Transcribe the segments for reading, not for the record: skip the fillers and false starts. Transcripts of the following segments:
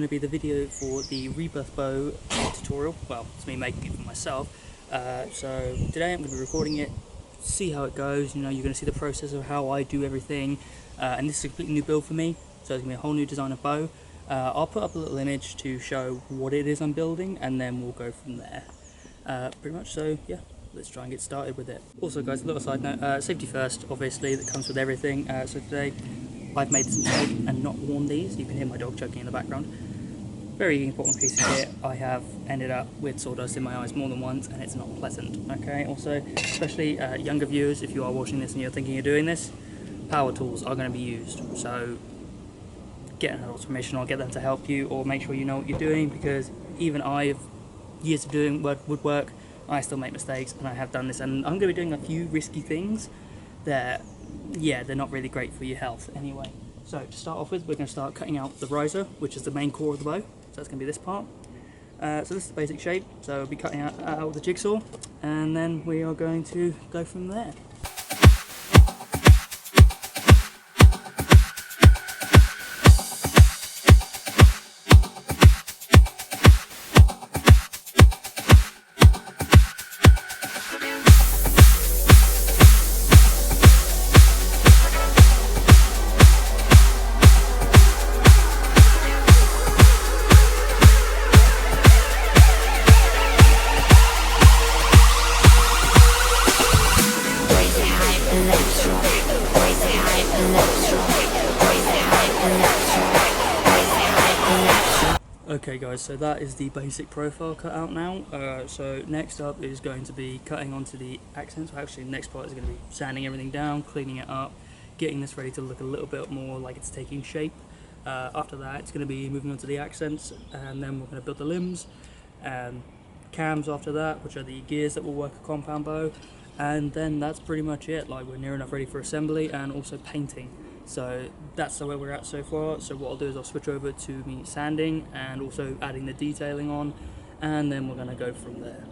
going to be the video for the rebirth bow tutorial. Well, it's me making it for myself. So today I'm going to be recording it, see how it goes. You know, you're going to see the process of how I do everything. And this is a completely new build for me, so it's going to be a whole new design of bow. I'll put up a little image to show what it is I'm building, and then we'll go from there. Pretty much, so yeah, let's try and get started with it. Also guys, a little side note, safety first, obviously, that comes with everything. So today I've made this mistake and not worn these. You can hear my dog choking in the background. Very important piece of kit. I have ended up with sawdust in my eyes more than once, and it's not pleasant. Okay, also, especially younger viewers, if you are watching this and you're thinking of doing this, power tools are going to be used. So get an adult's permission, or get them to help you, or make sure you know what you're doing, because even I have years of doing woodwork, I still make mistakes, and I have done this, and I'm going to be doing a few risky things that, yeah, they're not really great for your health anyway. So to start off with, we're going to start cutting out the riser, which is the main core of the bow. So that's going to be this part. So this is the basic shape, so we'll be cutting out with the jigsaw, and then we are going to go from there. Okay guys, so that is the basic profile cut out now. So next up is going to be cutting onto the accents. Well, actually, the next part is going to be sanding everything down, cleaning it up, getting this ready to look a little bit more like it's taking shape. After that, it's going to be moving on to the accents, and then we're going to build the limbs and cams after that, which are the gears that will work a compound bow. And then that's pretty much it. Like, we're near enough ready for assembly and also painting. So that's the way we're at so far. So what I'll do is I'll switch over to me sanding and also adding the detailing on, and then we're going to go from there.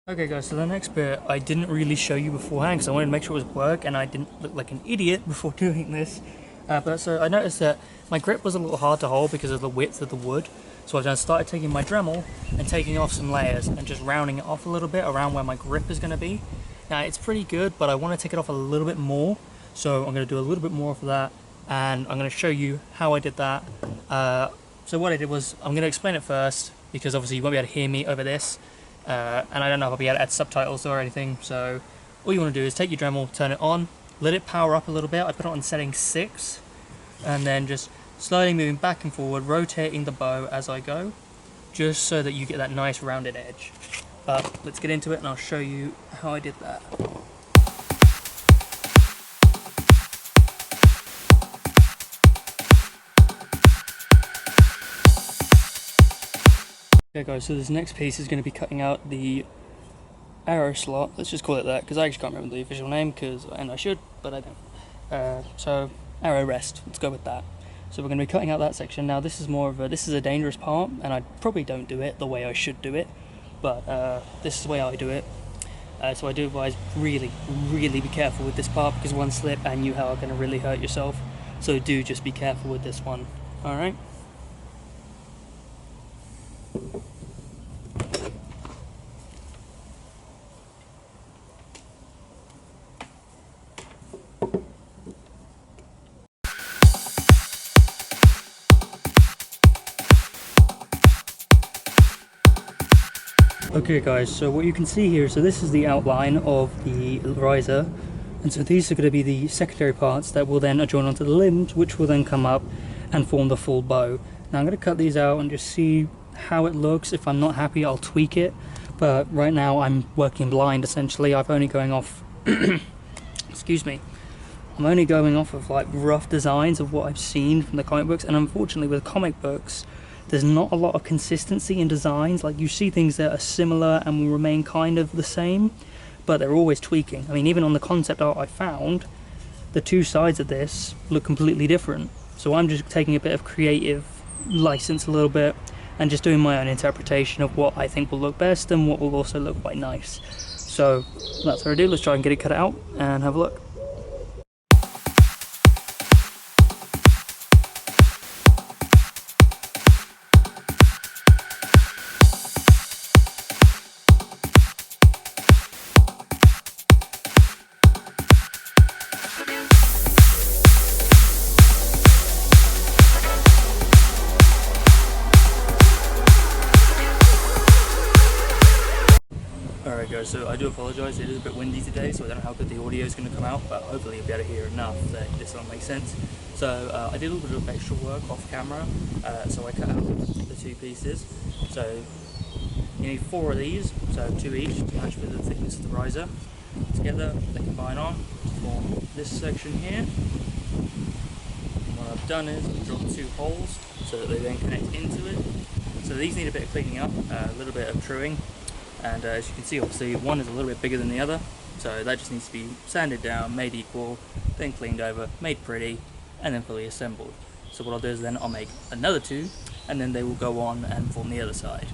Okay guys, so the next bit I didn't really show you beforehand because I wanted to make sure it was work and I didn't look like an idiot before doing this. But so I noticed that my grip was a little hard to hold because of the width of the wood. So I've just started taking my Dremel and taking off some layers and just rounding it off a little bit around where my grip is going to be. Now it's pretty good, but I want to take it off a little bit more. So I'm going to do a little bit more of that, and I'm going to show you how I did that. So what I did was, I'm going to explain it first because obviously you won't be able to hear me over this. And I don't know if I'll be able to add subtitles or anything, so all you want to do is take your Dremel, turn it on, let it power up a little bit. I put it on setting 6, and then just slowly moving back and forward, rotating the bow as I go, just so that you get that nice rounded edge. But let's get into it and I'll show you how I did that. Okay guys, so this next piece is going to be cutting out the arrow slot. Let's just call it that, because I actually can't remember the official name, and I should, but I don't. So arrow rest, let's go with that. So we're going to be cutting out that section. Now this is this is a dangerous part, and I probably don't do it the way I should do it, but this is the way I do it. So I do advise really be careful with this part, because one slip and you are going to really hurt yourself. So do just be careful with this one, alright? Okay guys, so what you can see here, so this is the outline of the riser, and so these are going to be the secondary parts that will then adjoin onto the limbs, which will then come up and form the full bow. Now I'm going to cut these out and just see how it looks. If I'm not happy, I'll tweak it, but right now I'm working blind essentially. I'm only going off excuse me, I'm only going off of like rough designs of what I've seen from the comic books, and unfortunately with comic books there's not a lot of consistency in designs. Like, you see things that are similar and will remain kind of the same, but they're always tweaking. I mean, even on the concept art I found, the two sides of this look completely different. So I'm just taking a bit of creative license a little bit and just doing my own interpretation of what I think will look best and what will also look quite nice. So that's what I do. Let's try and get it cut out and have a look. Alright guys, so I do apologise, it is a bit windy today, so I don't know how good the audio is going to come out, but hopefully you'll be able to hear enough that this will make sense. So I did a little bit of extra work off camera, so I cut out the two pieces. So you need 4 of these, so 2 each to match with the thickness of the riser. Together they combine on to form this section here. And what I've done is I've drilled 2 holes so that they then connect into it. So these need a bit of cleaning up, a little bit of truing. And as you can see, obviously one is a little bit bigger than the other, so that just needs to be sanded down, made equal, then cleaned over, made pretty, and then fully assembled. So what I'll do is then I'll make another 2, and then they will go on and form the other side.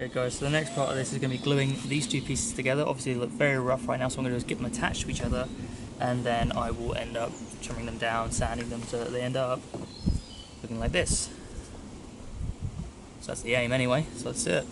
Okay guys, so the next part of this is going to be gluing these 2 pieces together. Obviously they look very rough right now, so I'm going to do is get them attached to each other, and then I will end up trimming them down, sanding them so that they end up looking like this. So that's the aim anyway, so let's do it.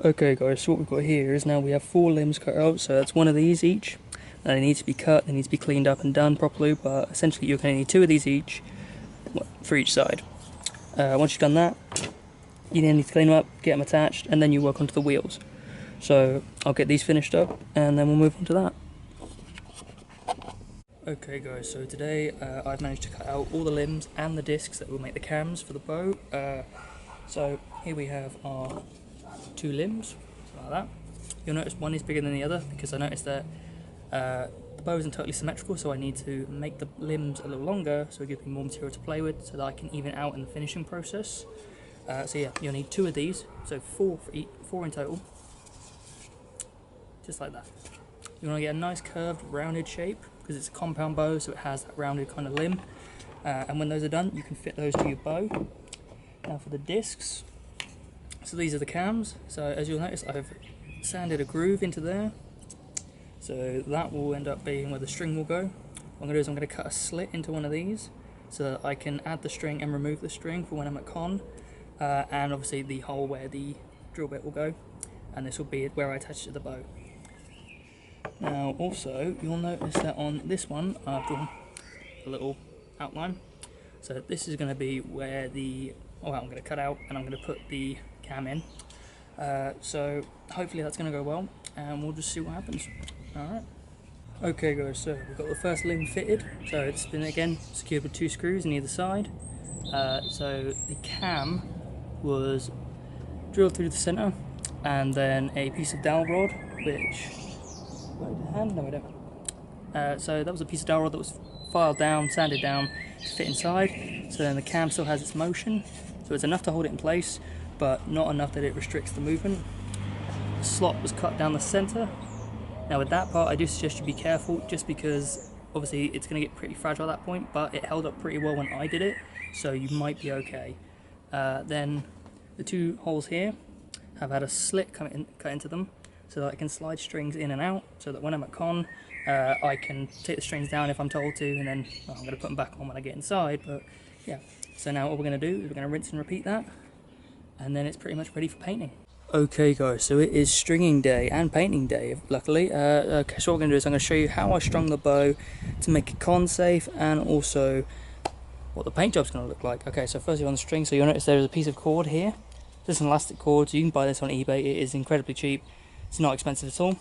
Okay guys, so what we've got here is now we have 4 limbs cut out, so that's 1 of these each. They need to be cut, they need to be cleaned up and done properly, but essentially you're going to need 2 of these each for each side. Once you've done that, you then need to clean them up, get them attached, and then you work onto the wheels. So I'll get these finished up and then we'll move on to that. Okay guys, so today I've managed to cut out all the limbs and the discs that will make the cams for the bow. So here we have our 2 limbs, like that. You'll notice one is bigger than the other because I noticed that the bow isn't totally symmetrical, so I need to make the limbs a little longer so it gives me more material to play with so that I can even out in the finishing process. So yeah, you'll need 2 of these, so 4 for each, 4 in total, just like that. You want to get a nice curved rounded shape because it's a compound bow, so it has that rounded kind of limb, and when those are done you can fit those to your bow. Now for the discs, so these are the cams, so as you'll notice I've sanded a groove into there. So that will end up being where the string will go. What I'm going to do is I'm going to cut a slit into one of these so that I can add the string and remove the string for when I'm at con, and obviously the hole where the drill bit will go, and this will be where I attach it to the bow. Now also you'll notice that on this one I've drawn a little outline, so this is going to be where I'm going to cut out and I'm going to put the cam in. So hopefully that's going to go well and we'll just see what happens. Alright. Okay guys, so we've got the first limb fitted, so it's been again secured with 2 screws on either side. So the cam was drilled through the centre, and then a piece of dowel rod, which, no I don't. So that was a piece of dowel rod that was filed down, sanded down to fit inside, so then the cam still has its motion, so it's enough to hold it in place, but not enough that it restricts the movement. The slot was cut down the centre. Now with that part I do suggest you be careful, just because obviously it's going to get pretty fragile at that point, but it held up pretty well when I did it, so you might be okay. Then the 2 holes here have had a slit cut into them so that I can slide strings in and out, so that when I'm at con I can take the strings down if I'm told to, and then I'm going to put them back on when I get inside. But yeah, so now what we're going to do is we're going to rinse and repeat that, and then it's pretty much ready for painting. Okay guys, so it is stringing day and painting day, luckily. Okay, so what we're going to do is I'm going to show you how I strung the bow to make it con safe, and also what the paint job's going to look like. Okay, so firstly on the string, so you'll notice there is a piece of cord here. This is an elastic cord, so you can buy this on eBay. It is incredibly cheap, it's not expensive at all.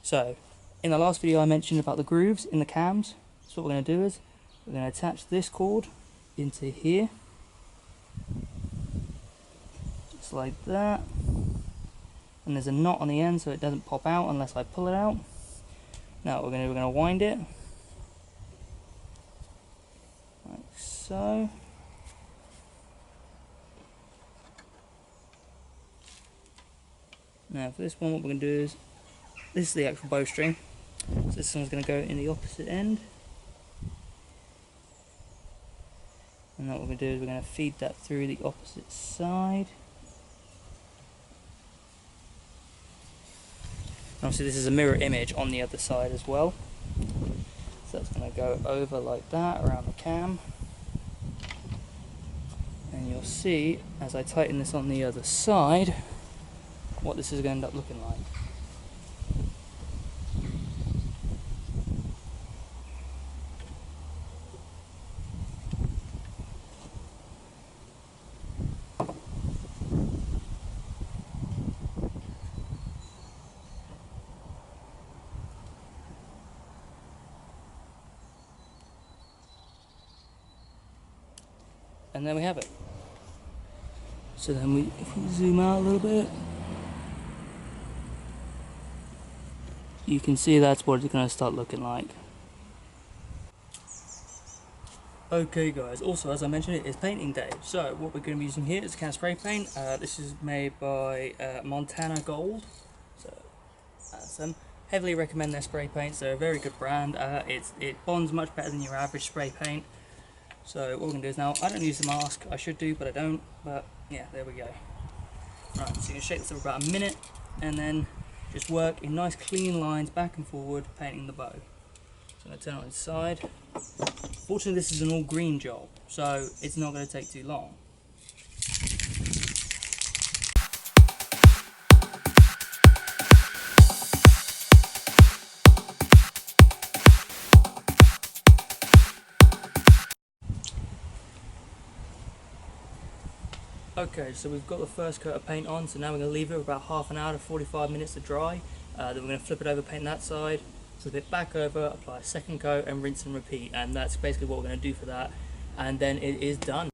So in the last video I mentioned about the grooves in the cams, so what we're going to do is we're going to attach this cord into here. like that. And there's a knot on the end so it doesn't pop out unless I pull it out. Now what we're going to wind it like so. Now for this one, what we're going to do is, this is the actual bowstring, so this one's going to go in the opposite end. And what we're going to do is we're going to feed that through the opposite side. Obviously this is a mirror image on the other side as well. So that's going to go over like that around the cam. And you'll see, as I tighten this on the other side, what this is going to end up looking like. And there we have it. So then if we zoom out a little bit, you can see that's what it's going to start looking like. Okay guys, also as I mentioned, it is painting day. So what we're going to be using here is a can of spray paint. This is made by Montana Gold. So that's them. Heavily recommend their spray paints. They're a very good brand. It bonds much better than your average spray paint. So what we're going to do is now, I don't use the mask, I should do but I don't, but yeah, there we go. Right, so you can shake this for about a minute and then just work in nice clean lines back and forward painting the bow. So I'm going to turn it on its side. Fortunately this is an all green job, so it's not going to take too long. Okay, so we've got the first coat of paint on, so now we're going to leave it for about half an hour to 45 minutes to dry. Then we're going to flip it over, paint that side, flip it back over, apply a second coat and rinse and repeat, and that's basically what we're going to do for that, and then it is done.